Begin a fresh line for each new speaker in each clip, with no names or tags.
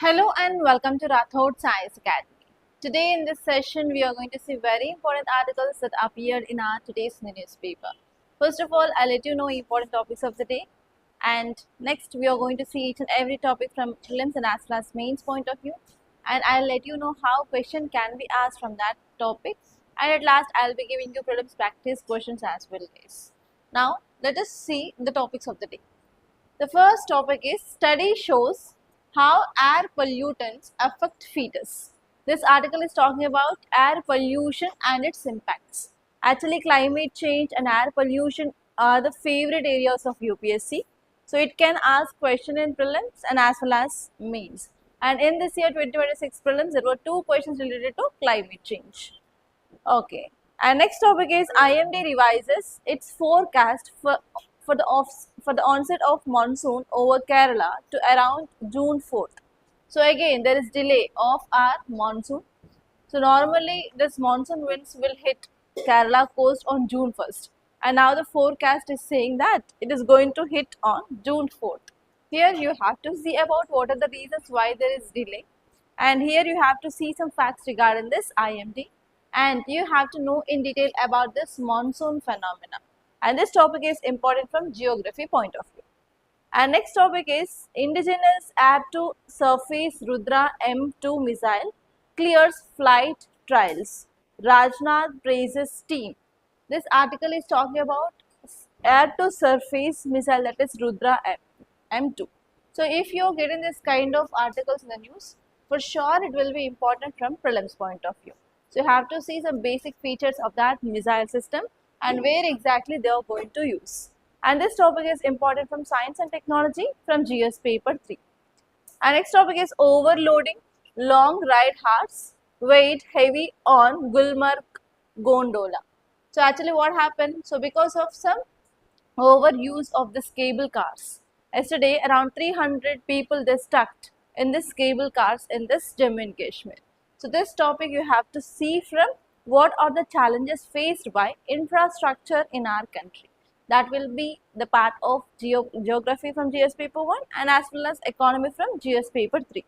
Hello and welcome to Rathod Science Academy. Today in this session we are going to see very important articles that appeared in our today's newspaper. First of all, I'll let you know important topics of the day, and next we are going to see each and every topic from prelims and as well as mains point of view, and I'll let you know how question can be asked from that topic, and at last I'll be giving you prelims practice questions as well, guys. Now let us see the topics of the day. The first topic is study shows how air pollutants affect fetus. This article is talking about air pollution and its impacts. Actually, climate change and air pollution are the favorite areas of UPSC. So it can ask question in prelims and as well as mains. And in this year 2026 prelims, there were 2 questions related to climate change. Okay. And next topic is IMD revises its forecast for the onset of monsoon over Kerala to around June 4th. So again, there is delay of our monsoon. So normally this monsoon winds will hit Kerala coast on June 1st. And now the forecast is saying that it is going to hit on June 4th. Here you have to see about what are the reasons why there is delay. And here you have to see some facts regarding this IMD. And you have to know in detail about this monsoon phenomena. And this topic is important from geography point of view. And next topic is indigenous air-to-surface Rudra M2 missile clears flight trials. Rajnath praises team. This article is talking about air-to-surface missile, that is Rudra M2. So if you are getting this kind of articles in the news, for sure it will be important from prelims point of view. So you have to see some basic features of that missile system and where exactly they are going to use. And this topic is important from science and technology from GS paper 3. And next topic is overloading long ride hearts weighed heavy on Gulmarg gondola. So actually what happened? So because of some overuse of this cable cars, yesterday around 300 people they stuck in this cable cars in this Jammu and Kashmir. So this topic you have to see from what are the challenges faced by infrastructure in our country. That will be the part of geography from GS paper 1 and as well as economy from GS paper 3.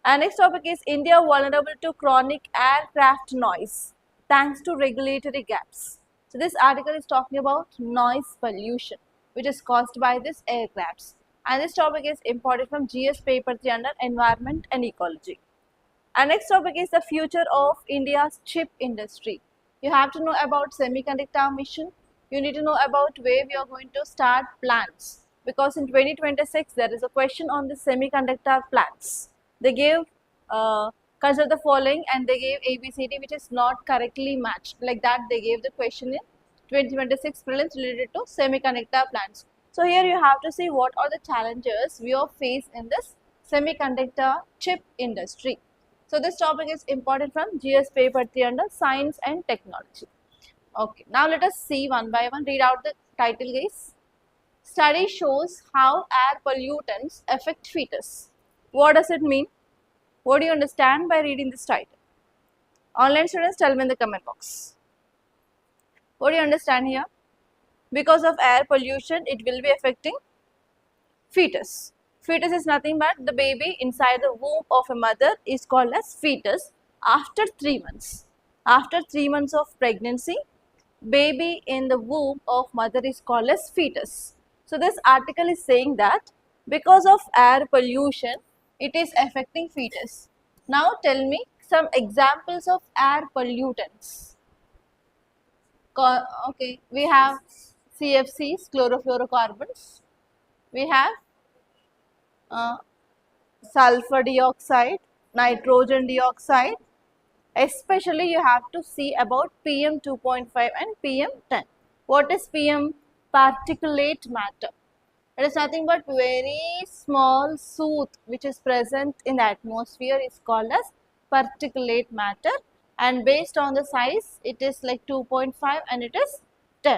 And next topic is India vulnerable to chronic aircraft noise thanks to regulatory gaps. So this article is talking about noise pollution which is caused by these aircrafts. And this topic is important from GS paper 3 under environment and ecology. And next topic is the future of India's chip industry. You have to know about semiconductor mission. You need to know about where we are going to start plants. Because in 2026 there is a question on the semiconductor plants. They gave consider the following and they gave ABCD which is not correctly matched. Like that they gave the question in 2026 prelims related to semiconductor plants. So here you have to see what are the challenges we are faced in this semiconductor chip industry. So this topic is important from GS paper 3 under science and technology. Okay, now let us see one by one. Read out the title, guys. Study shows how air pollutants affect fetus. What does it mean? What do you understand by reading this title? Online students, tell me in the comment box. What do you understand here? Because of air pollution, it will be affecting fetus. Fetus is nothing but the baby inside the womb of a mother is called as fetus after 3 months. After 3 months of pregnancy, baby in the womb of mother is called as fetus. So this article is saying that because of air pollution, it is affecting fetus. Now tell me some examples of air pollutants. Okay, we have CFCs, chlorofluorocarbons. We have sulfur dioxide, nitrogen dioxide. Especially you have to see about PM 2.5 and PM 10. What is PM? Particulate matter. It is nothing but very small soot which is present in the atmosphere is called as particulate matter, and based on the size it is like 2.5 and it is 10.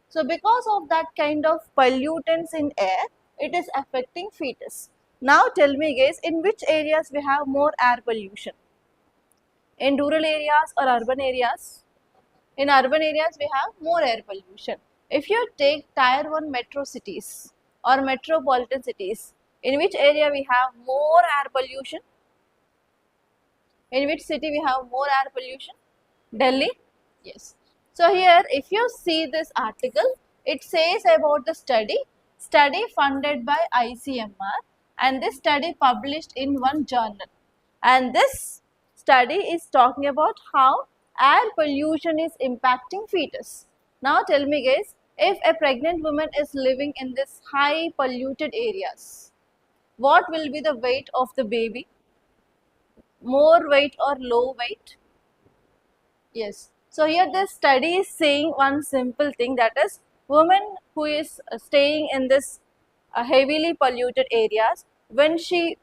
So because of that kind of pollutants in air, it is affecting fetus. Now tell me guys, in which areas we have more air pollution? In rural areas or urban areas? In urban areas we have more air pollution. If you take tier 1 metro cities or metropolitan cities, In which area we have more air pollution? In which city we have more air pollution? Delhi? Yes. So here if you see this article, it says about the study funded by ICMR, and this study published in one journal. And this study is talking about how air pollution is impacting fetus. Now tell me guys, if a pregnant woman is living in this high polluted areas, what will be the weight of the baby? More weight or low weight? Yes. So here the study is saying one simple thing, that is woman who is staying in this heavily polluted areas, when she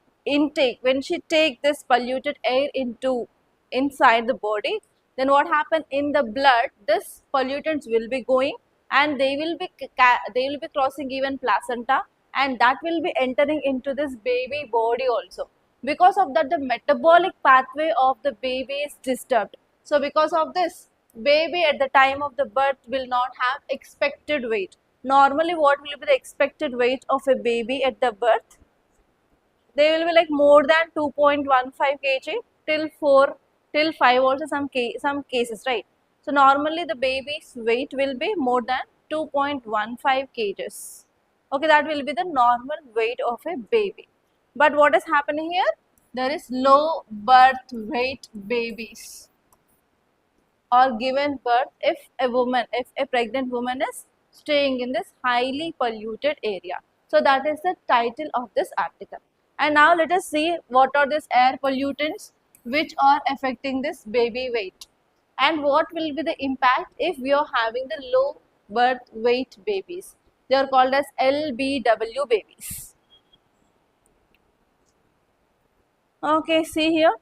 take this polluted air into inside the body, then what happen in the blood, this pollutants will be going and they will be crossing even placenta, and that will be entering into this baby body also. Because of that, the metabolic pathway of the baby is disturbed. So because of this, baby at the time of the birth will not have expected weight. Normally, what will be the expected weight of a baby at the birth? They will be like more than 2.15 kg till 4 till 5 also some cases, right? So normally the baby's weight will be more than 2.15 kgs. Okay, that will be the normal weight of a baby. But what is happening here? There is low birth weight babies or given birth if a pregnant woman is staying in this highly polluted area. So that is the title of this article. And now let us see what are these air pollutants which are affecting this baby weight, and what will be the impact if we are having the low birth weight babies. They are called as LBW babies. Okay, see here.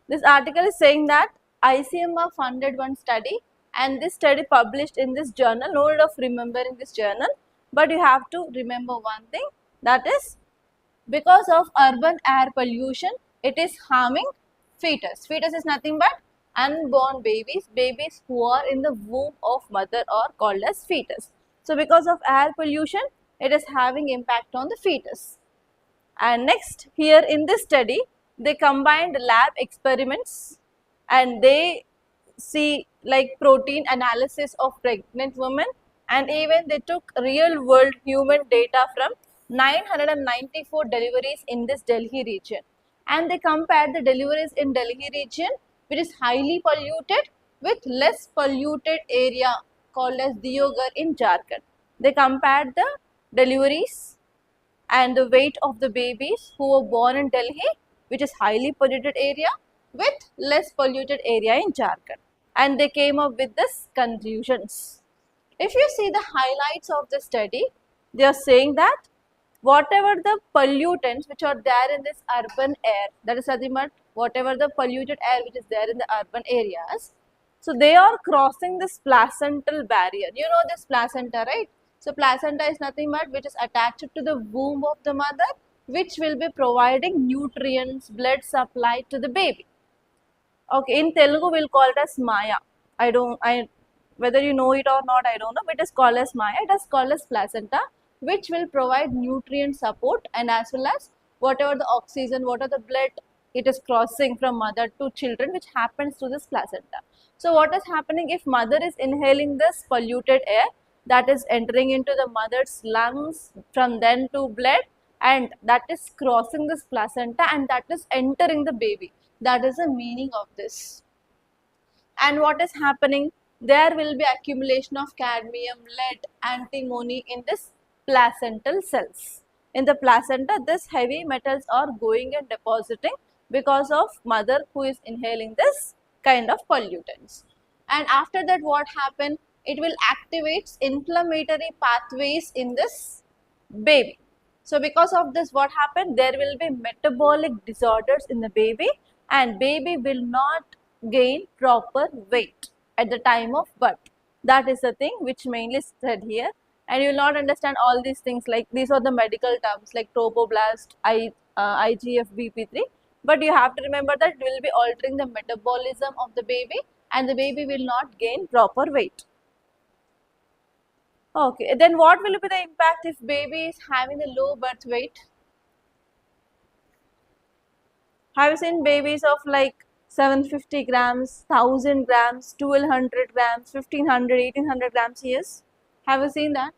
This article is saying that ICMR funded one study, and this study published in this journal. No need of remembering this journal, but you have to remember one thing, that is because of urban air pollution, it is harming fetus. Fetus is nothing but unborn babies, babies who are in the womb of mother are called as fetus. So because of air pollution, it is having impact on the fetus. And next, here in this study, they combined lab experiments and they see like protein analysis of pregnant women, and even they took real world human data from 994 deliveries in this Delhi region, and they compared the deliveries in Delhi region, which is highly polluted, with less polluted area called as Deoghar in Jharkhand. They compared the deliveries and the weight of the babies who were born in Delhi, which is highly polluted area, with less polluted area in Jharkhand, and they came up with this conclusions. If you see the highlights of the study, they are saying that whatever the pollutants which are there in this urban air, that is nothing but whatever the polluted air which is there in the urban areas, so they are crossing this placental barrier. You know this placenta, right? So placenta is nothing but which is attached to the womb of the mother, which will be providing nutrients, blood supply to the baby. Okay, in Telugu we'll call it as Maya. Whether you know it or not, I don't know, but it is called as Maya. It is called as placenta, which will provide nutrient support, and as well as whatever the oxygen, what are the blood it is crossing from mother to children, which happens to this placenta. So what is happening if mother is inhaling this polluted air, that is entering into the mother's lungs, from then to blood, and that is crossing this placenta and that is entering the baby. That is the meaning of this. And what is happening? There will be accumulation of cadmium, lead, antimony in this placental cells. In the placenta, this heavy metals are going and depositing because of mother who is inhaling this kind of pollutants. And after that, what happen? It will activate inflammatory pathways in this baby. So because of this, what happened? There will be metabolic disorders in the baby, and baby will not gain proper weight at the time of birth. That is the thing which mainly said here, and you will not understand all these things, like these are the medical terms like trophoblast, IGF, BP3, but you have to remember that it will be altering the metabolism of the baby and the baby will not gain proper weight. Okay, then what will be the impact if baby is having a low birth weight? Have you seen babies of like 750 grams, 1000 grams, 1200 grams, 1500, 1800 grams? Yes. Have you seen that?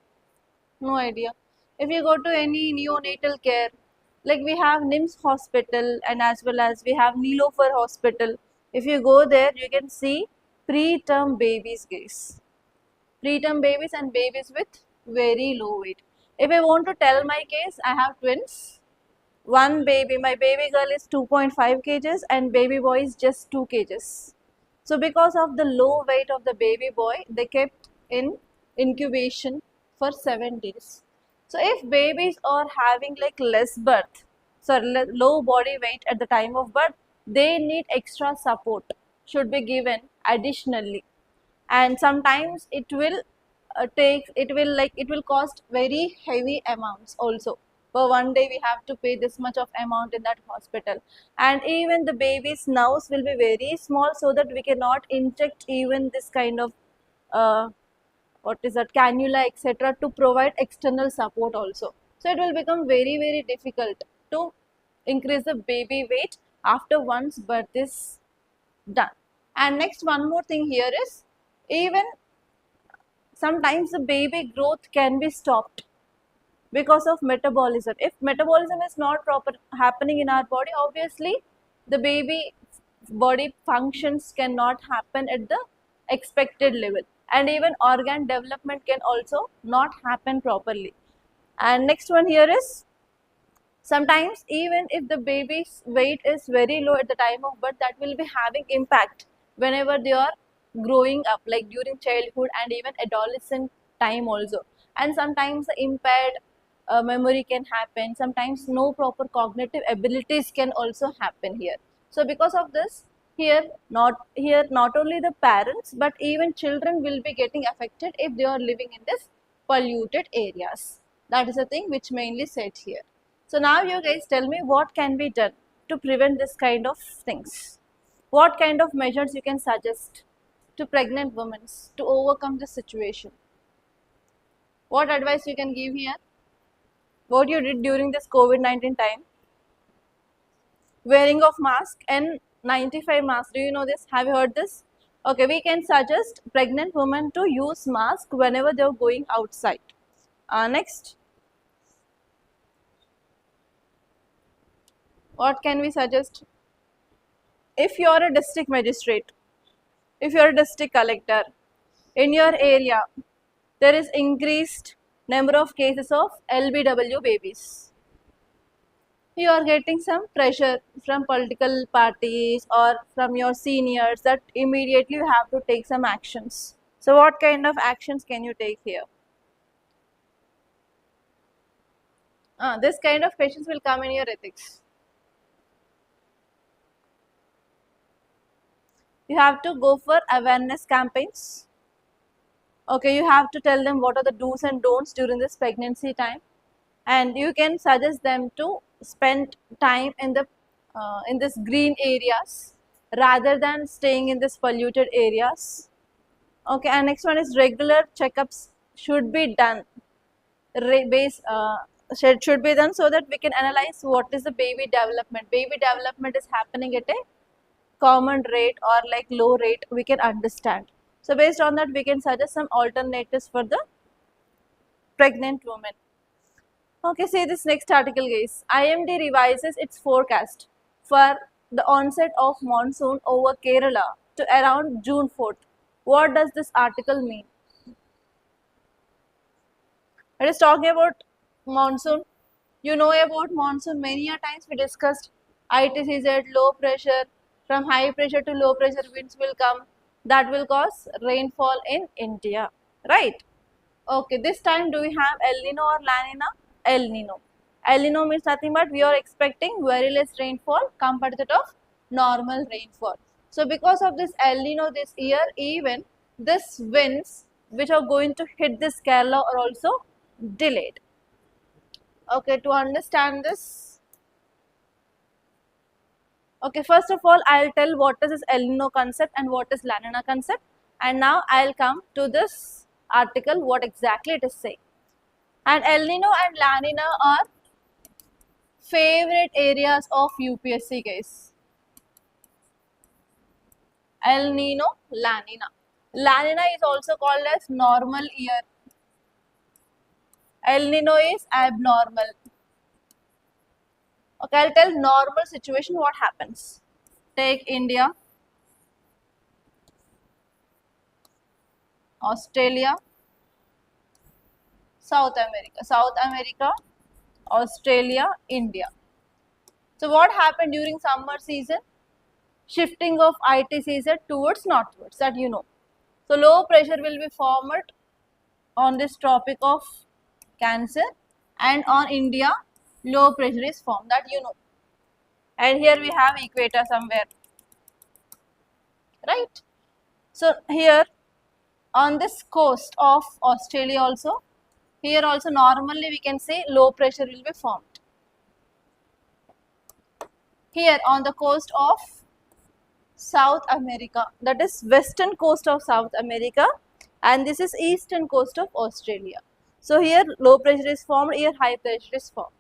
No idea. If you go to any neonatal care, like we have NIMS hospital and as well as we have Nilofer hospital. If you go there, you can see preterm babies, guys. Preterm babies and babies with very low weight. If I want to tell my case, I have twins. One baby, my baby girl is 2.5 kgs and baby boy is just 2 kgs. So because of the low weight of the baby boy, they kept in incubation for 7 days. So if babies are having like less birth, low body weight at the time of birth, they need extra support should be given additionally, and sometimes it will cost very heavy amounts also. For one day we have to pay this much of amount in that hospital, and even the baby's nerves will be very small, so that we cannot inject even this kind of uh, what is that, cannula etc., to provide external support also. So it will become very difficult to increase the baby weight after once birth is done. And next, one more thing here is, even sometimes the baby growth can be stopped because of metabolism. If metabolism is not proper happening in our body, obviously the baby body functions cannot happen at the expected level, and even organ development can also not happen properly. And next one here is, sometimes even if the baby's weight is very low at the time of birth, that will be having impact whenever they are growing up, like during childhood and even adolescent time also. And sometimes the impaired memory can happen, sometimes no proper cognitive abilities can also happen here. So because of this, not only the parents but even children will be getting affected if they are living in this polluted areas. That is the thing which mainly said here. So now you guys tell me what can be done to prevent this kind of things. What kind of measures you can suggest to pregnant women to overcome this situation? What advice you can give here? What you did during this COVID-19 time? Wearing of mask and 95 mask. Do you know this? Have you heard this? Okay, we can suggest pregnant women to use mask whenever they are going outside. Next, what can we suggest? If you are a district magistrate, if you are a district collector, in your area there is increased number of cases of LBW babies, you are getting some pressure from political parties or from your seniors that immediately you have to take some actions. So what kind of actions can you take here? This kind of questions will come in your ethics. You have to go for awareness campaigns. Okay, you have to tell them what are the do's and don'ts during this pregnancy time, and you can suggest them to spend time in this green areas rather than staying in this polluted areas. Okay, and next one is regular checkups should be done. Should be done so that we can analyze what is the baby development. Baby development is happening at a common rate or like low rate, we can understand. So based on that, we can suggest some alternatives for the pregnant woman. Okay, see this next article, guys. IMD revises its forecast for the onset of monsoon over Kerala to around June 4th. What does this article mean? It is talking about monsoon. You know about monsoon, many a times we discussed ITCZ, low pressure, from high pressure to low pressure winds will come, that will cause rainfall in India, right? Okay, this time do we have El Nino or La Nina? El Nino. El Nino means nothing but we are expecting very less rainfall compared to that of normal rainfall. So because of this El Nino this year, even this winds which are going to hit this Kerala are also delayed. Okay, to understand this, okay, first of all, I'll tell what is this El Nino concept and what is La Nina concept, and now I'll come to this article what exactly it is saying. And El Nino and La Nina are favorite areas of UPSC guys. El Nino, La Nina. La Nina is also called as normal year. El Nino is abnormal. Okay, I'll tell normal situation what happens. Take India, Australia, South America, Australia, India. So what happened during summer season? Shifting of IT season towards northwards, that you know. So low pressure will be formed on this tropic of Cancer, and on India low pressure is formed, that you know. And here we have equator somewhere, right? So here on this coast of Australia also, here also normally we can say low pressure will be formed. Here on the coast of South America, that is western coast of South America, and this is eastern coast of Australia. So here low pressure is formed, here high pressure is formed.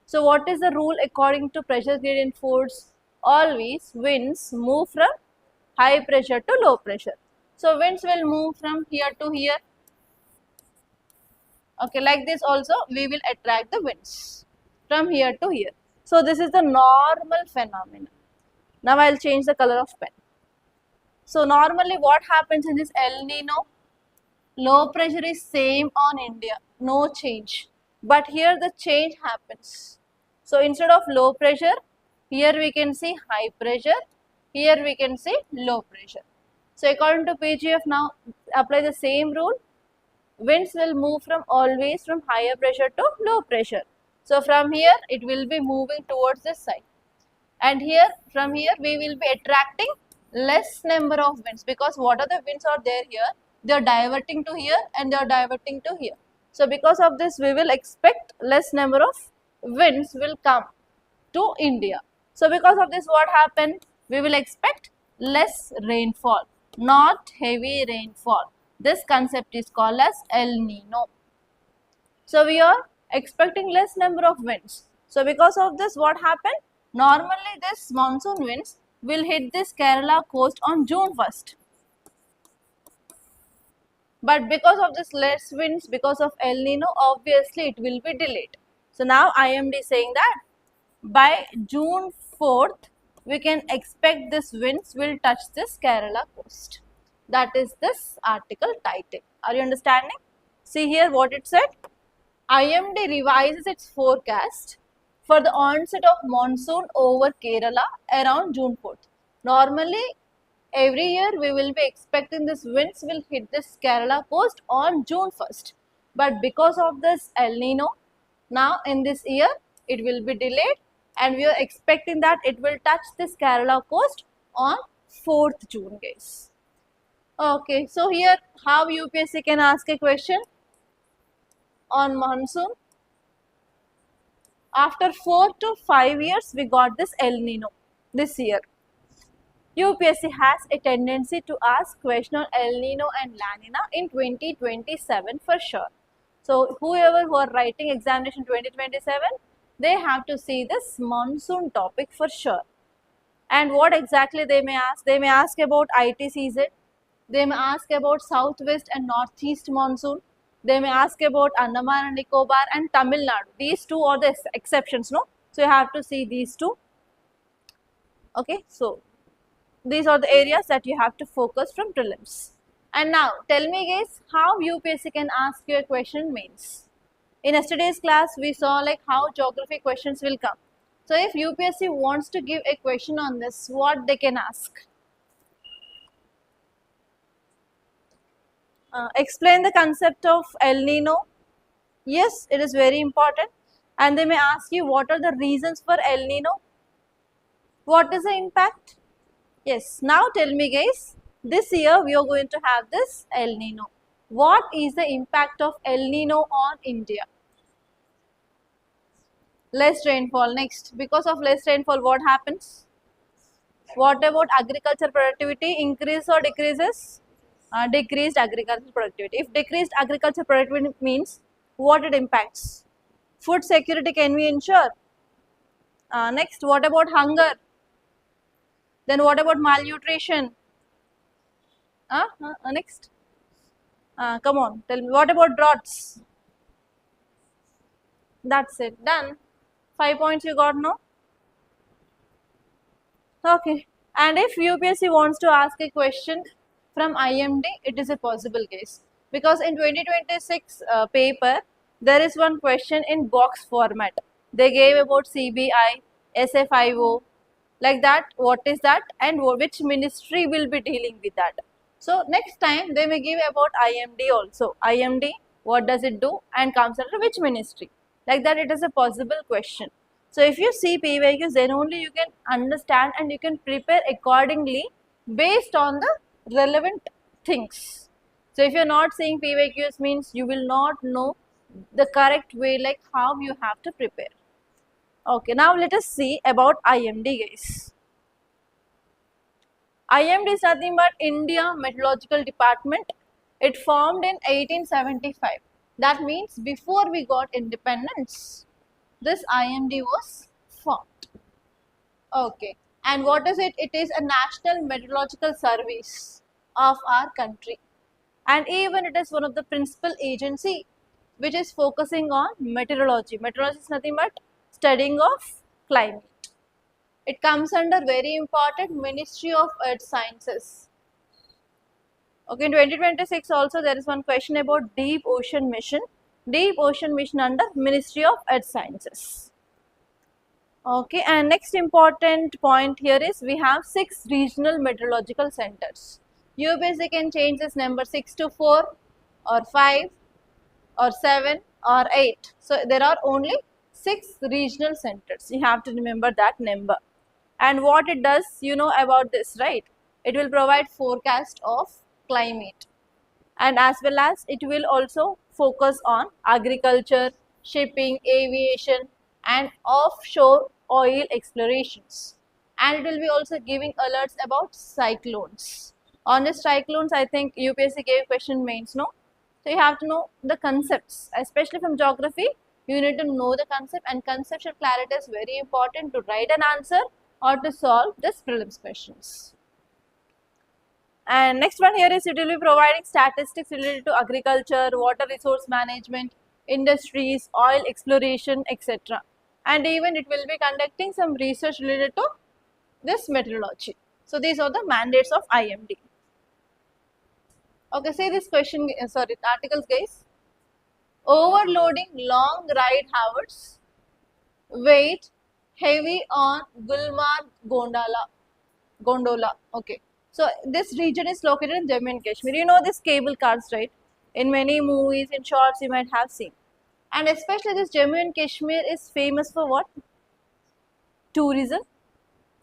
So what is the rule according to pressure gradient force? Always winds move from high pressure to low pressure. So winds will move from here to here. Okay, like this also we will attract the winds from here to here. So this is the normal phenomenon. Now I will change the color of pen. So normally what happens in this El Nino? Low pressure is same on India, no change. But here the change happens. So instead of low pressure, here we can see high pressure, here we can see low pressure. So according to PGF now apply the same rule. Winds will move from always from higher pressure to low pressure. So from here it will be moving towards this side. And here from here we will be attracting less number of winds, because what are the winds are there here? They are diverting to here and they are diverting to here. So because of this we will expect less number of winds will come to India. So because of this what happened? We will expect less rainfall, not heavy rainfall. This concept is called as El Nino. So we are expecting less number of winds. So because of this what happened? Normally this monsoon winds will hit this Kerala coast on June 1st. But because of this less winds, because of El Nino, obviously it will be delayed. So now IMD saying that by June 4th, we can expect this winds will touch this Kerala coast. That is this article title. Are you understanding? See here what it said. IMD revises its forecast for the onset of monsoon over Kerala around June 4th. Normally, every year we will be expecting this winds will hit this Kerala coast on June 1st. But because of this El Nino, now in this year it will be delayed, and we are expecting that it will touch this Kerala coast on 4th June guys. Okay, so here how UPSC can ask a question on monsoon. After 4 to 5 years we got this El Nino this year. UPSC has a tendency to ask question on El Nino and La Nina in 2027 for sure. So whoever who are writing examination 2027, they have to see this monsoon topic for sure. And what exactly they may ask? They may ask about IT season, they may ask about southwest and northeast monsoon, they may ask about Andaman and Nicobar and Tamil Nadu. These two are the exceptions, no? So you have to see these two. Okay, so these are the areas that you have to focus from prelims. And now tell me guys, how UPSC can ask you a question means. In yesterday's class we saw like how geography questions will come. So if UPSC wants to give a question on this, what they can ask? Explain the concept of El Nino. Yes, it is very important. And they may ask you what are the reasons for El Nino? What is the impact? Yes, now tell me guys, this year we are going to have this El Nino. What is the impact of El Nino on India? Less rainfall. Next, because of less rainfall what happens? What about agriculture productivity? Increase or decreases? decreased agricultural productivity. If decreased agricultural productivity means what it impacts? Food security can we ensure? Next, what about hunger? Then what about malnutrition? Next, come on, tell me, what about droughts? That's it, done. 5 points you got, no? Okay. And if UPSC wants to ask a question from IMD, it is a possible case. Because in 2026 paper, there is one question in box format. They gave about CBI, SFIO, like that, what is that and which ministry will be dealing with that. So next time they may give about IMD also. IMD, what does it do and comes under which ministry? Like that, it is a possible question. So if you see PYQs, then only you can understand and you can prepare accordingly based on the relevant things. So if you're not seeing PYQs, means you will not know the correct way, like how you have to prepare. Okay, now let us see about IMD, guys. IMD is nothing but India Meteorological Department. It formed in 1875. That means before we got independence, this IMD was formed. Okay. And what is it? It is a national meteorological service of our country. And even it is one of the principal agency which is focusing on meteorology. Meteorology is nothing but studying of climate. It comes under very important Ministry of Earth Sciences. Okay, in 2026 also there is one question about Deep Ocean Mission. Deep Ocean Mission under Ministry of Earth Sciences. Okay, and next important point here is we have 6 regional meteorological centers. You basically can change this number 6 to 4 or 5 or 7 or 8. So there are only 6 regional centers. You have to remember that number. And what it does, you know about this, right? It will provide forecast of climate, and as well as it will also focus on agriculture, shipping, aviation and offshore oil explorations. And it will be also giving alerts about cyclones. On the cyclones, I think UPSC gave question mains, no? So you have to know the concepts, especially from geography. You need to know the concept, and conceptual clarity is very important to write an answer or to solve this prelims questions. And next one here is it will be providing statistics related to agriculture, water resource management, industries, oil exploration, etc. And even it will be conducting some research related to this meteorology. So these are the mandates of IMD. Okay, say this question, articles, guys. Overloading long ride hours, weight heavy on Gulmarg gondola. Okay. So this region is located in Jammu and Kashmir. You know this cable cars, right? In many movies, in shorts, you might have seen. And especially this Jammu and Kashmir is famous for what? Tourism.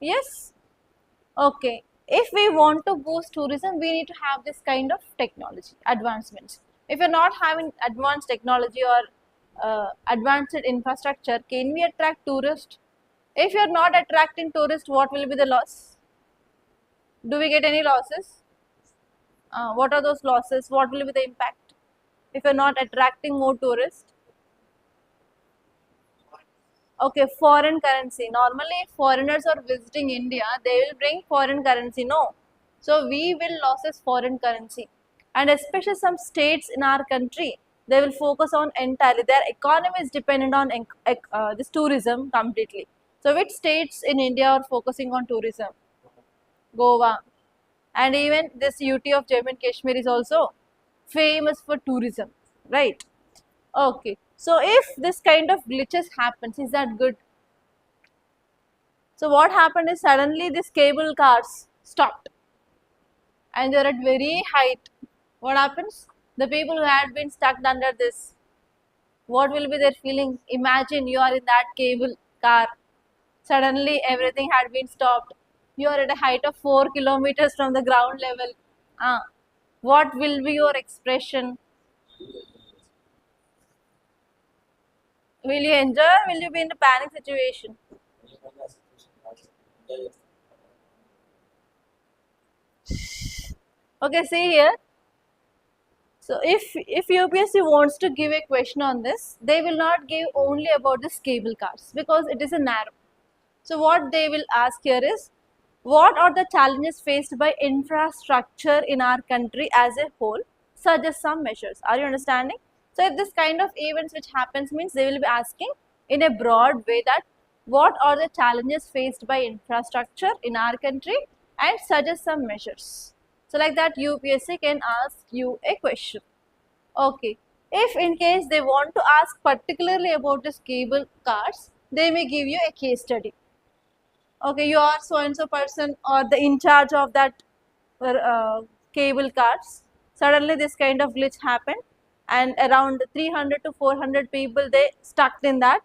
Yes. Okay. If we want to boost tourism, we need to have this kind of technology, advancements. If you're not having advanced technology or advanced infrastructure, can we attract tourists? If you're not attracting tourists, what will be the loss? Do we get any losses? What are those losses? What will be the impact if you're not attracting more tourists? Okay, foreign currency. Normally, if foreigners are visiting India, they will bring foreign currency, no? So, we will losses foreign currency. And especially some states in our country, they will focus on entirely. Their economy is dependent on this tourism completely. So, which states in India are focusing on tourism? Goa. And even this UT of Jammu and Kashmir is also famous for tourism, right? Okay. So if this kind of glitches happens, is that good? So what happened is suddenly these cable cars stopped and they're at very height. What happens? The people who had been stuck under this, what will be their feeling? Imagine you are in that cable car. Suddenly everything had been stopped. You are at a height of 4 kilometers from the ground level. What will be your expression? Will you enjoy or will you be in a panic situation? Okay, see here. So if UPSC wants to give a question on this, they will not give only about this cable cars because it is a narrow. So what they will ask here is, what are the challenges faced by infrastructure in our country as a whole? Suggest some measures. Are you understanding? So if this kind of events which happens means they will be asking in a broad way that what are the challenges faced by infrastructure in our country and suggest some measures. So like that UPSC can ask you a question. Okay. If in case they want to ask particularly about this cable cars, they may give you a case study. Okay, you are so and so person or the in charge of that cable cars. Suddenly this kind of glitch happened and around 300 to 400 people they stuck in that.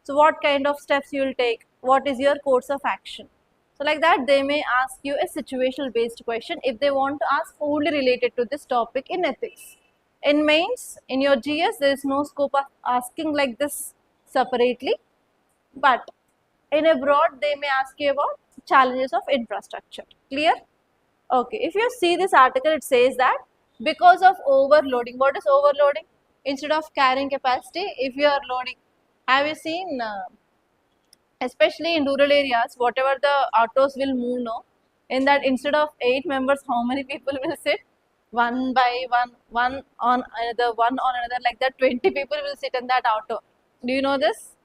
So what kind of steps you will take? What is your course of action? So like that they may ask you a situational based question if they want to ask only related to this topic in ethics. In mains, in your GS, there is no scope of asking like this separately, but in abroad they may ask you about challenges of infrastructure. Clear? Okay, if you see this article, it says that because of overloading, what is overloading? Instead of carrying capacity, if you are loading, have you seen, especially in rural areas, whatever the autos will move now, in that instead of 8 members, how many people will sit? One by one, one on another, like that 20 people will sit in that auto. Do you know this?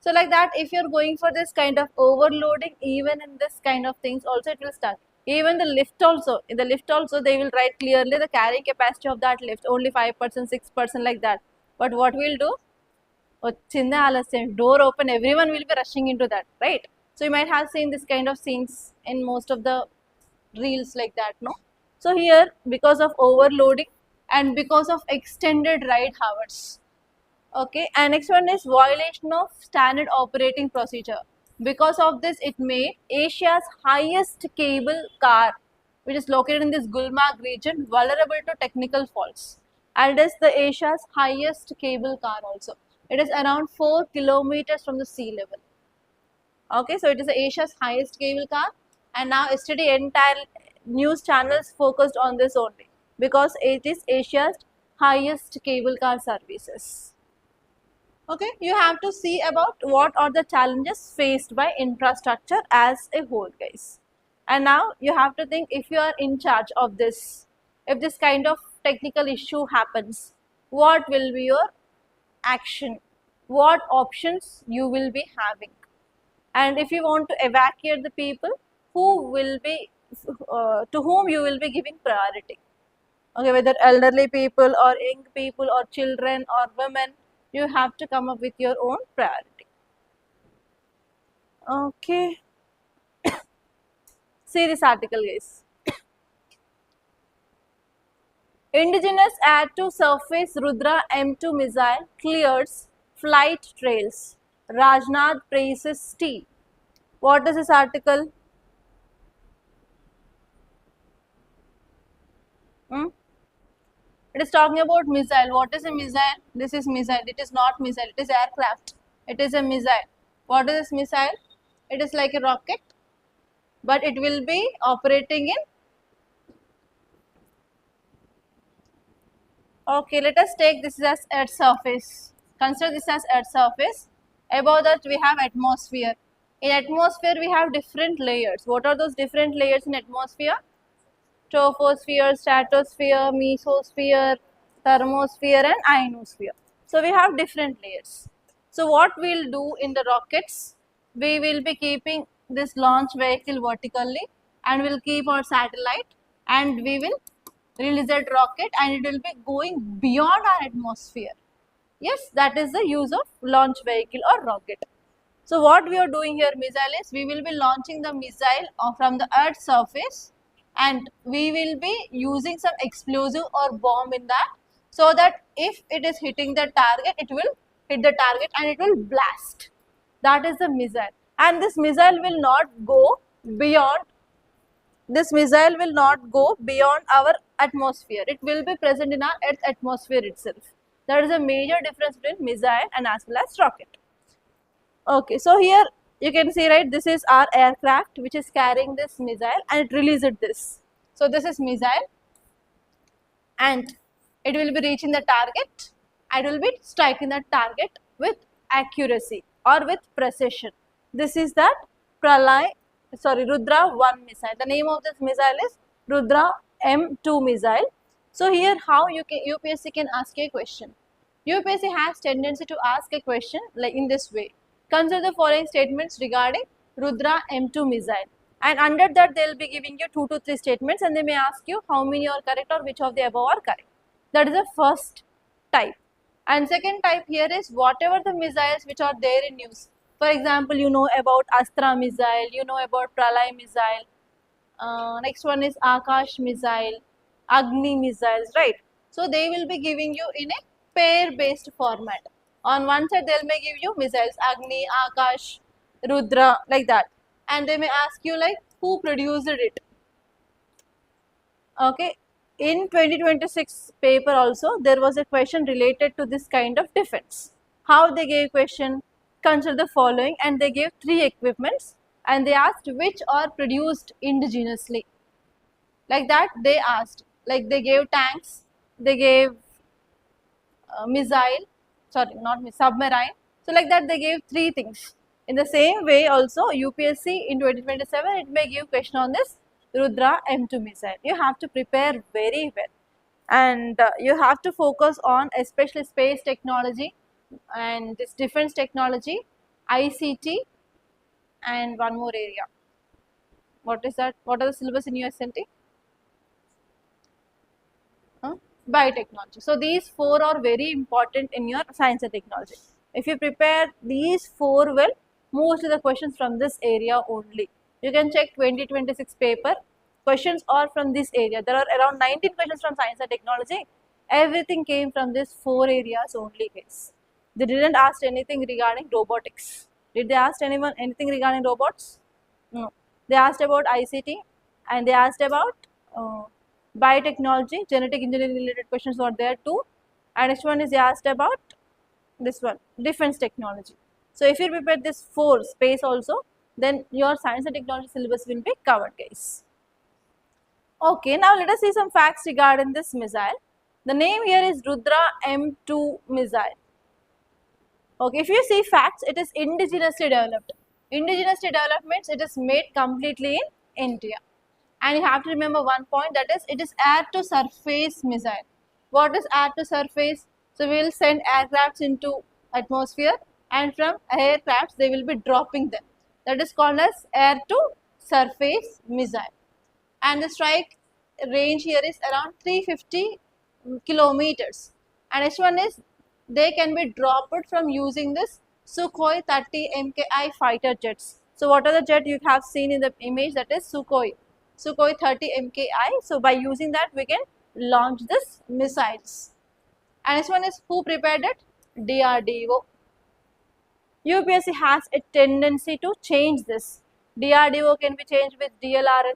So like that, if you're going for this kind of overloading, even in this kind of things also it will start. Even the lift also, in the lift also they will write clearly the carrying capacity of that lift, only 5%, 6% like that. But what we'll do? Door open, everyone will be rushing into that, right? So you might have seen this kind of scenes in most of the reels like that, no? So here, because of overloading and because of extended ride hours, okay, and next one is violation of standard operating procedure. Because of this, it made Asia's highest cable car, which is located in this Gulmarg region, vulnerable to technical faults. And it is the Asia's highest cable car also. It is around 4 kilometers from the sea level. Okay, so it is Asia's highest cable car, and now yesterday entire news channels focused on this only because it is Asia's highest cable car services. Okay, you have to see about what are the challenges faced by infrastructure as a whole, guys. And now you have to think, if you are in charge of this, if this kind of technical issue happens, what will be your action? What options you will be having? And if you want to evacuate the people, who will be, to whom you will be giving priority? Okay, whether elderly people or young people or children or women, you have to come up with your own priority. Okay. See this article, guys. Indigenous air to surface Rudra M2 missile clears flight trails. Rajnath praises team. What is this article? It is talking about missile. What is a missile? This is missile. It is not missile. It is aircraft. It is a missile. What is this missile? It is like a rocket, but it will be operating in. Okay, let us take this as Earth surface. Consider this as Earth surface. Above that we have atmosphere. In atmosphere we have different layers. What are those different layers in atmosphere? Troposphere, stratosphere, mesosphere, thermosphere and ionosphere. So we have different layers. So what we will do in the rockets, we will be keeping this launch vehicle vertically and we will keep our satellite and we will release that rocket and it will be going beyond our atmosphere. Yes, that is the use of launch vehicle or rocket. So what we are doing here, missile, is we will be launching the missile from the Earth's surface and we will be using some explosive or bomb in that, so that if it is hitting the target, it will hit the target and it will blast. That is the missile. And this missile will not go beyond, our atmosphere. It will be present in our Earth's atmosphere itself. That is a major difference between missile and as well as rocket. Okay, so here you can see, right, this is our aircraft which is carrying this missile and it released this. So this is missile and it will be reaching the target and will be striking the target with accuracy or with precision. This is that Rudra 1 missile. The name of this missile is Rudra M2 missile. So here how UPSC can ask a question. UPSC has tendency to ask a question like in this way. Consider the following statements regarding Rudra M2 missile, and under that they will be giving you 2 to 3 statements, and they may ask you how many are correct or which of the above are correct. That is the first type. And second type here is whatever the missiles which are there in use. For example, you know about Astra missile, you know about Pralay missile. Next one is Akash missile, Agni missiles, right? So they will be giving you in a pair-based format. On one side, they may give you missiles Agni, Akash, Rudra, like that, and they may ask you like who produced it. Okay. In 2026 paper also, there was a question related to this kind of defense. How they gave question? Consider the following, and they gave 3 equipments and they asked which are produced indigenously. Like that they asked, like they gave tanks, they gave submarine. So like that they gave 3 things. In the same way also UPSC in 2027 it may give question on this Rudra M2 missile. You have to prepare very well, and you have to focus on especially space technology and this defense technology, ICT, and one more area. What is that? What are the syllabus in your SNT? Biotechnology. So these 4 are very important in your science and technology. If you prepare these 4 well, most of the questions from this area only. You can check 2026 paper, questions are from this area. There are around 19 questions from science and technology. Everything came from these 4 areas only, guys. They didn't ask anything regarding robotics. Did they ask anything regarding robots? No. They asked about ICT and they asked about biotechnology, genetic engineering related questions are there too. And next one is they asked about this one, defense technology. So if you prepare this 4 space also, then your science and technology syllabus will be covered, guys. Okay, now let us see some facts regarding this missile. The name here is Rudra M2 missile. Okay, if you see facts, it is indigenously developed. Indigenously developed means it is made completely in India. And you have to remember one point, that is it is air to surface missile. What is air to surface? So we will send aircrafts into atmosphere, and from aircrafts they will be dropping them. That is called as air to surface missile. And the strike range here is around 350 kilometers. And next one is they can be dropped from using this Sukhoi 30 MKI fighter jets. So what are the jet you have seen in the image? That is Sukhoi 30 MKI. So by using that we can launch this missiles. And this one is who prepared it? DRDO. UPSC has a tendency to change this. DRDO can be changed with DLRL.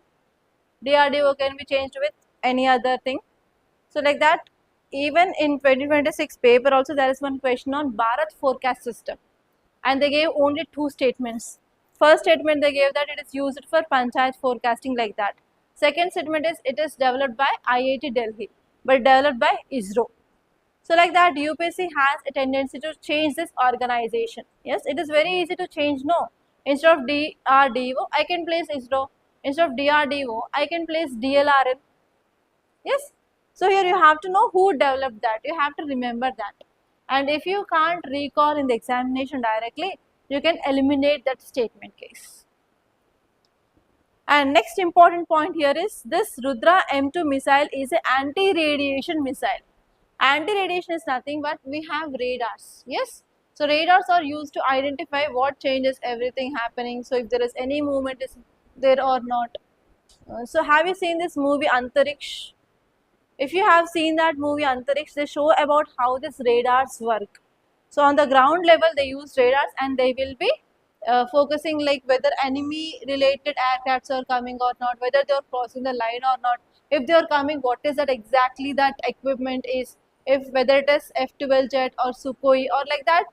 DRDO can be changed with any other thing. So like that, even in 2026 paper also there is one question on Bharat forecast system, and they gave only 2 statements. First statement they gave that it is used for panchayat forecasting, like that. Second statement is it is developed by IIT Delhi but developed by ISRO. So like that UPSC has a tendency to change this organization. Yes, it is very easy to change. No, instead of DRDO I can place ISRO, instead of DRDO I can place DLRL. Yes, so here you have to know who developed that, you have to remember that. And if you can't recall in the examination directly, you can eliminate that statement case. And next important point here is this Rudra M2 missile is an anti-radiation missile. Anti-radiation is nothing but we have radars. Yes, so radars are used to identify what changes everything happening. So if there is any movement is there or not. So have you seen this movie Antariksh? If you have seen that movie Antariksh, they show about how these radars work. So on the ground level they use radars and they will be focusing like whether enemy related aircrafts are coming or not, whether they are crossing the line or not. If they are coming, what is that exactly that equipment is, if whether it is F-12 jet or Sukhoi or like that,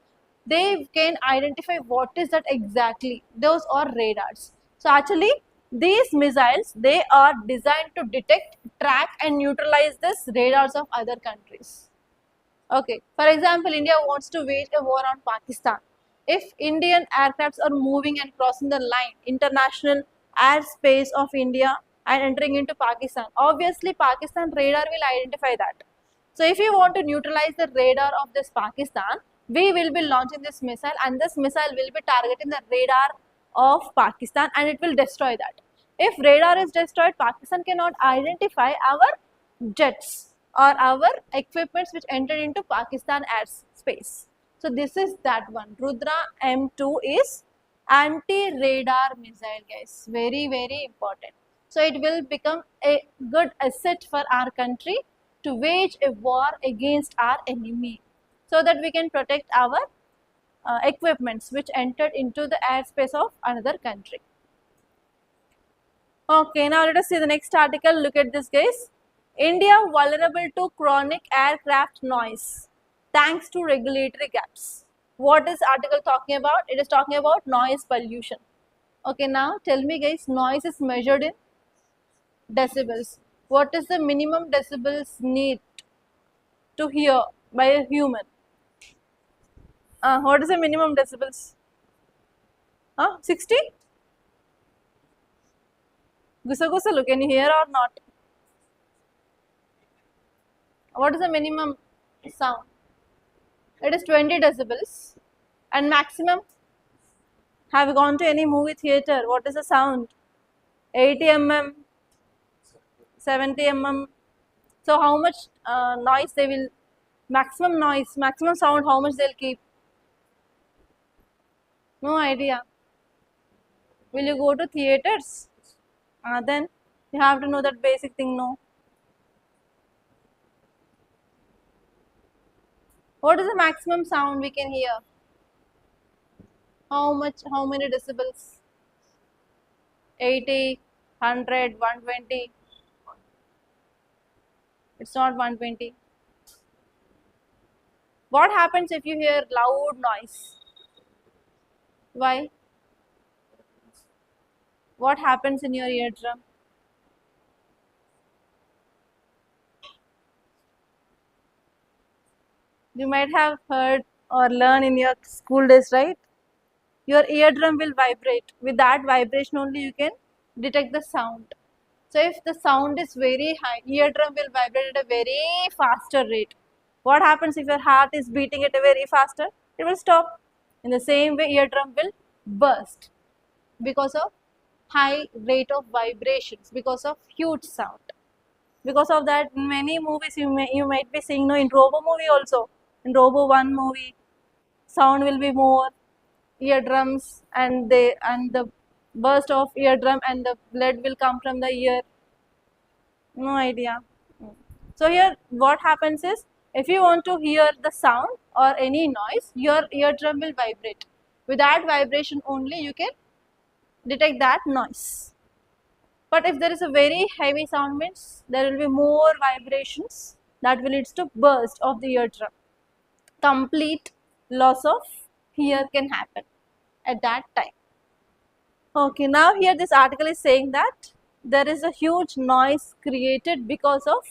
they can identify what is that exactly. Those are radars. So actually these missiles, they are designed to detect track and neutralize this radars of other countries. Okay, for example, India wants to wage a war on Pakistan. If Indian aircrafts are moving and crossing the line, international airspace of India and entering into Pakistan, obviously Pakistan radar will identify that. So if you want to neutralize the radar of this Pakistan, we will be launching this missile and this missile will be targeting the radar of Pakistan and it will destroy that. If radar is destroyed, Pakistan cannot identify our jets or our equipments which entered into Pakistan airspace. So this is that one. Rudra M2 is anti-radar missile, guys. Very, very important. So it will become a good asset for our country to wage a war against our enemy so that we can protect our equipments which entered into the airspace of another country. Okay, now let us see the next article. Look at this, guys. India vulnerable to chronic aircraft noise thanks to regulatory gaps. What is article talking about? It is talking about noise pollution. Okay, now tell me, guys, noise is measured in decibels. What is the minimum decibels need to hear by a human? What is the minimum decibels? 60? Gusa gusa, can you hear or not? What is the minimum sound? It is 20 decibels. And maximum? Have you gone to any movie theater? What is the sound? 80 mm, 70 mm. So how much noise they will, maximum noise, maximum sound, how much they'll keep? No idea. Will you go to theaters? Then you have to know that basic thing, no? What is the maximum sound we can hear? How much, how many decibels? 80, 100, 120. It's not 120. What happens if you hear loud noise? Why? What happens in your eardrum? You might have heard or learned in your school days, right? Your eardrum will vibrate. With that vibration only you can detect the sound. So if the sound is very high, eardrum will vibrate at a very faster rate. What happens if your heart is beating at a very faster? It will stop. In the same way, eardrum will burst because of high rate of vibrations, because of huge sound. Because of that, in many movies you might be seeing, no, in Robo movie also, in Robo 1 movie, sound will be more, eardrums and the burst of eardrum and the blood will come from the ear. No idea. So here what happens is, if you want to hear the sound or any noise, your eardrum will vibrate. With that vibration only you can detect that noise. But if there is a very heavy sound, means there will be more vibrations that will lead to burst of the eardrum. Complete loss of hear can happen at that time. Okay, now here this article is saying that there is a huge noise created because of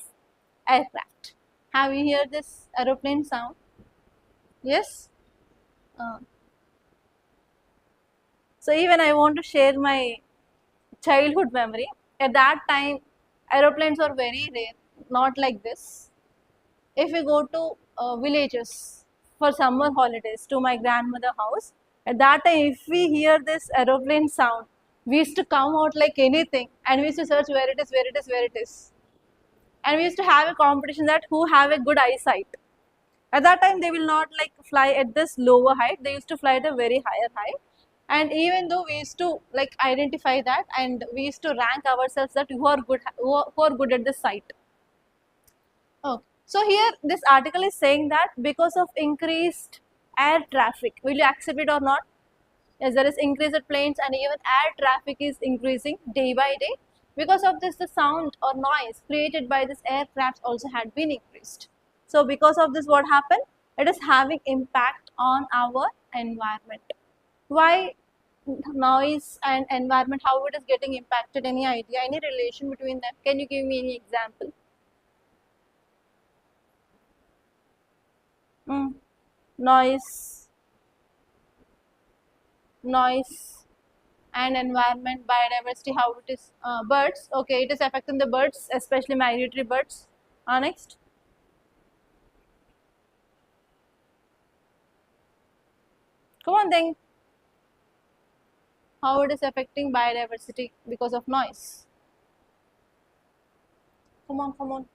aircraft. Have you heard this aeroplane sound? Yes? So even I want to share my childhood memory. At that time, aeroplanes were very rare, not like this. If we go to villages for summer holidays to my grandmother house, at that time if we hear this aeroplane sound, we used to come out like anything and we used to search where it is, where it is, where it is. And we used to have a competition that who have a good eyesight. At that time they will not like fly at this lower height, they used to fly at a very higher height. And even though we used to like identify that and we used to rank ourselves that who are good at this sight. Okay. So here this article is saying that because of increased air traffic, will you accept it or not? Yes, there is increased planes and even air traffic is increasing day by day. Because of this, the sound or noise created by this aircraft also had been increased. So because of this, what happened? It is having impact on our environment. Why noise and environment, how it is getting impacted? Any idea, any relation between them? Can you give me any example? Noise, noise and environment, biodiversity, how it is, birds, okay, it is affecting the birds, especially migratory birds. Next. Come on then. How it is affecting biodiversity because of noise? Come on, come on.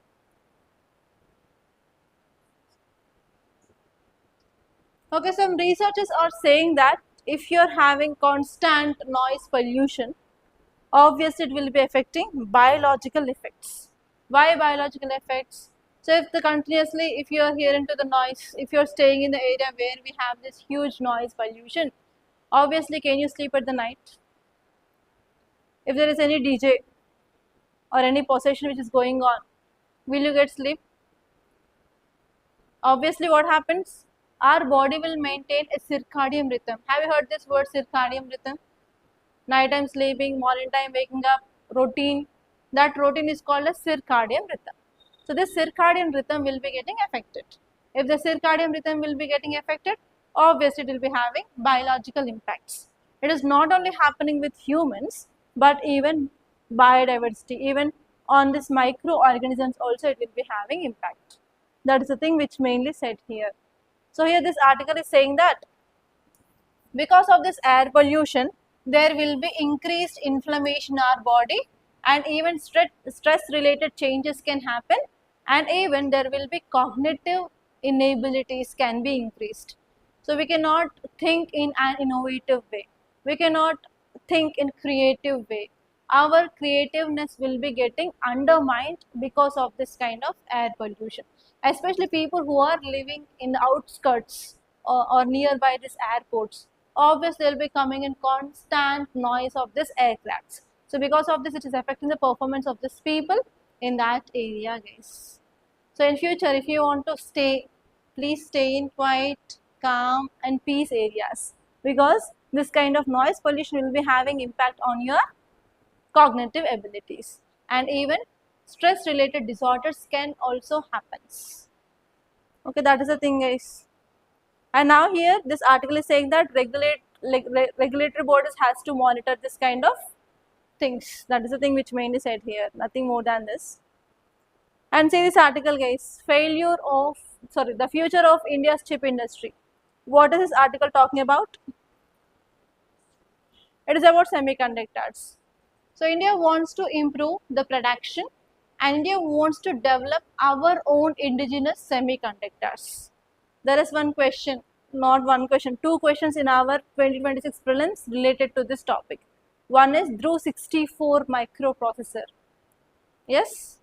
Okay, some researchers are saying that if you're having constant noise pollution, obviously it will be affecting biological effects. Why biological effects? So if if you are hearing to the noise, if you're staying in the area where we have this huge noise pollution, obviously can you sleep at the night? If there is any DJ or any possession which is going on, will you get sleep? Obviously what happens? Our body will maintain a circadian rhythm. Have you heard this word, circadian rhythm? Nighttime sleeping, morning time waking up, routine. That routine is called a circadian rhythm. So this circadian rhythm will be getting affected. If the circadian rhythm will be getting affected, obviously it will be having biological impacts. It is not only happening with humans, but even biodiversity, even on this microorganisms also it will be having impact. That is the thing which mainly said here. So here this article is saying that because of this air pollution, there will be increased inflammation in our body, and even stress related changes can happen, and even there will be cognitive inabilities can be increased. So we cannot think in an innovative way. We cannot think in creative way. Our creativeness will be getting undermined because of this kind of air pollution. Especially people who are living in the outskirts or nearby these airports, obviously they'll be coming in constant noise of this aircrafts. So because of this, it is affecting the performance of these people in that area, guys. So in future, if you want to stay, please stay in quiet, calm and peace areas, because this kind of noise pollution will be having impact on your cognitive abilities, and even stress related disorders can also happen. Okay, that is the thing, guys. And now here this article is saying that regulatory bodies has to monitor this kind of things. That is the thing which mainly said here, nothing more than this. And say this article, guys, the future of India's chip industry. What is this article talking about? It is about semiconductors. So India wants to improve the production, and India wants to develop our own indigenous semiconductors. There is one question, not one question, two questions in our 2026 prelims related to this topic. One is Dhruv 64 microprocessor. Yes,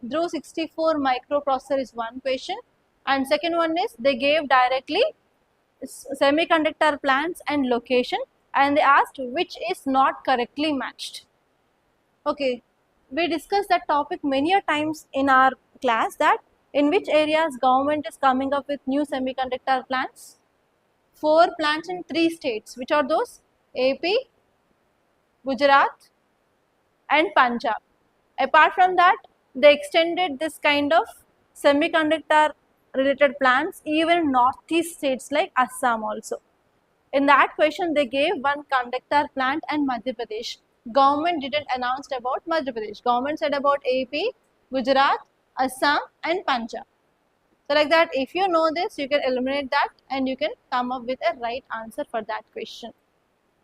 Dhruv 64 microprocessor is one question, and second one is they gave directly semiconductor plants and location, and they asked which is not correctly matched. Okay, we discussed that topic many a times in our class, that in which areas government is coming up with new semiconductor plants. 4 plants in 3 states. Which are those? AP, Gujarat and Punjab. Apart from that, they extended this kind of semiconductor related plants even in northeast states like Assam also. In that question, they gave one conductor plant and Madhya Pradesh. Government didn't announce about Madhya Pradesh. Government said about AP, Gujarat, Assam and Punjab. So like that, if you know this, you can eliminate that and you can come up with a right answer for that question.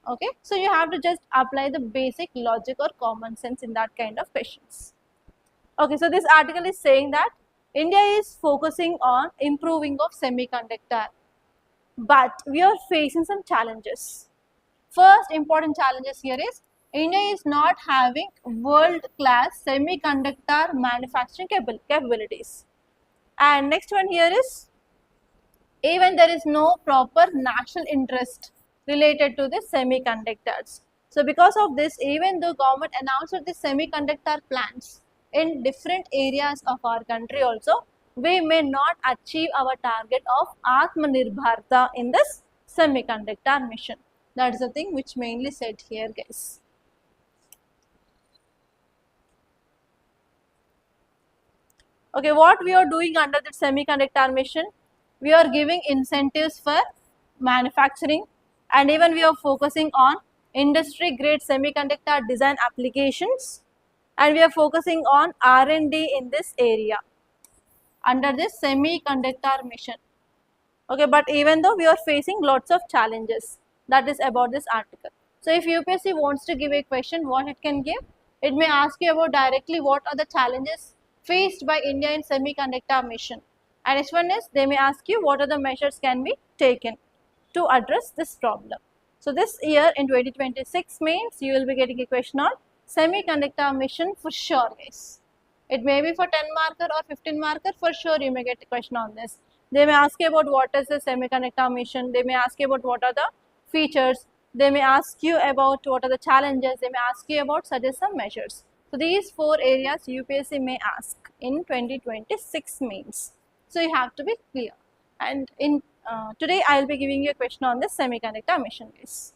Okay, so you have to just apply the basic logic or common sense in that kind of questions. Okay, so this article is saying that India is focusing on improving of semiconductor, but we are facing some challenges. First important challenges here is India is not having world-class semiconductor manufacturing capabilities. And next one here is, even there is no proper national interest related to the semiconductors. So because of this, even though government announced the semiconductor plants in different areas of our country also, we may not achieve our target of Atmanirbharta in this semiconductor mission. That is the thing which mainly said here, guys. Okay, what we are doing under the semiconductor mission, we are giving incentives for manufacturing, and even we are focusing on industry grade semiconductor design applications, and we are focusing on R&D in this area under this semiconductor mission. Okay, but even though we are facing lots of challenges, that is about this article. So if UPSC wants to give a question, what it can give? It may ask you about directly what are the challenges faced by India in semiconductor mission. And next one is they may ask you what are the measures can be taken to address this problem. So this year in 2026 means you will be getting a question on semiconductor mission for sure, guys. It may be for 10 marker or 15 marker, for sure you may get a question on this. They may ask you about what is the semiconductor mission, they may ask you about what are the features, they may ask you about what are the challenges, they may ask you about suggest some measures. So these 4 areas UPSC may ask in 2026 means. So you have to be clear. And in today I will be giving you a question on this semiconductor mission, guys.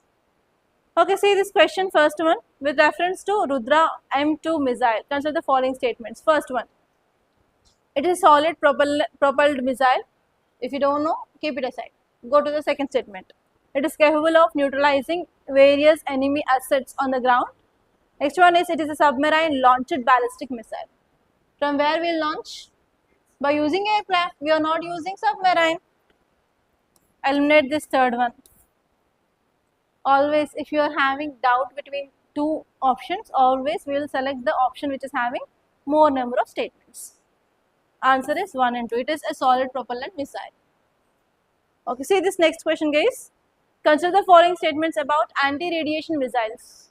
Okay, see this question, first one, with reference to Rudra M2 missile, consider the following statements. First one, it is solid propelled missile. If you don't know, keep it aside. Go to the second statement. It is capable of neutralizing various enemy assets on the ground. Next one is it is a submarine launched ballistic missile. From where we will launch? By using aircraft. We are not using submarine. Eliminate this third one. Always, if you are having doubt between two options, always we will select the option which is having more number of statements. Answer is 1 and 2. It is a solid propellant missile. Okay, see this next question, guys. Consider the following statements about anti-radiation missiles.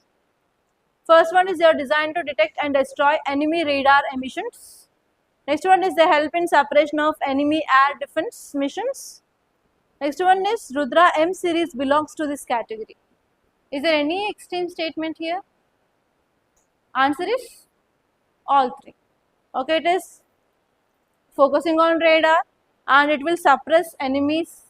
First one is they are designed to detect and destroy enemy radar emissions. Next one is they help in suppression of enemy air defense missions. Next one is Rudra M series belongs to this category. Is there any extreme statement here? Answer is all 3. Okay, it is focusing on radar and it will suppress enemies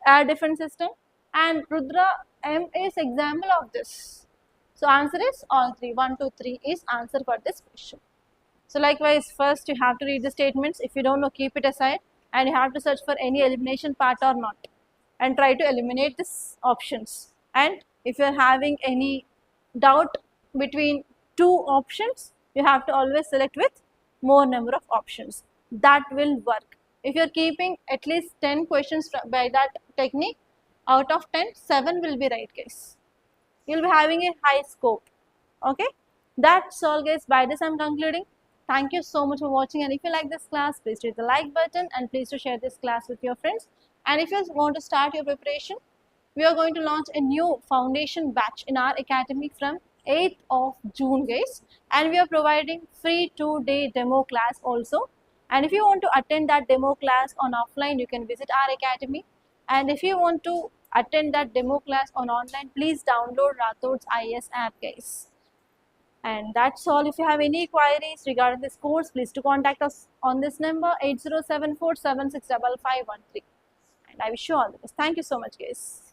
air defense system, and Rudra M is example of this. So answer is all 3. 1, 2, 3 is answer for this question. So likewise, first you have to read the statements. If you don't know, keep it aside and you have to search for any elimination part or not and try to eliminate these options. And if you are having any doubt between 2 options, you have to always select with more number of options. That will work. If you are keeping at least 10 questions by that technique, out of 10, 7 will be right, guys. You will be having a high scope. Okay, that's all, guys. By this I am concluding. Thank you so much for watching, and if you like this class, please hit the like button and please to share this class with your friends. And if you want to start your preparation, we are going to launch a new foundation batch in our academy from 8th of June, guys, and we are providing free 2-day demo class also. And if you want to attend that demo class on offline, you can visit our academy, and if you want to attend that demo class on online, please download Rathod's IAS app, guys. And that's all. If you have any queries regarding this course, please to contact us on this number 8074765513. And I wish you all the best. Thank you so much, guys.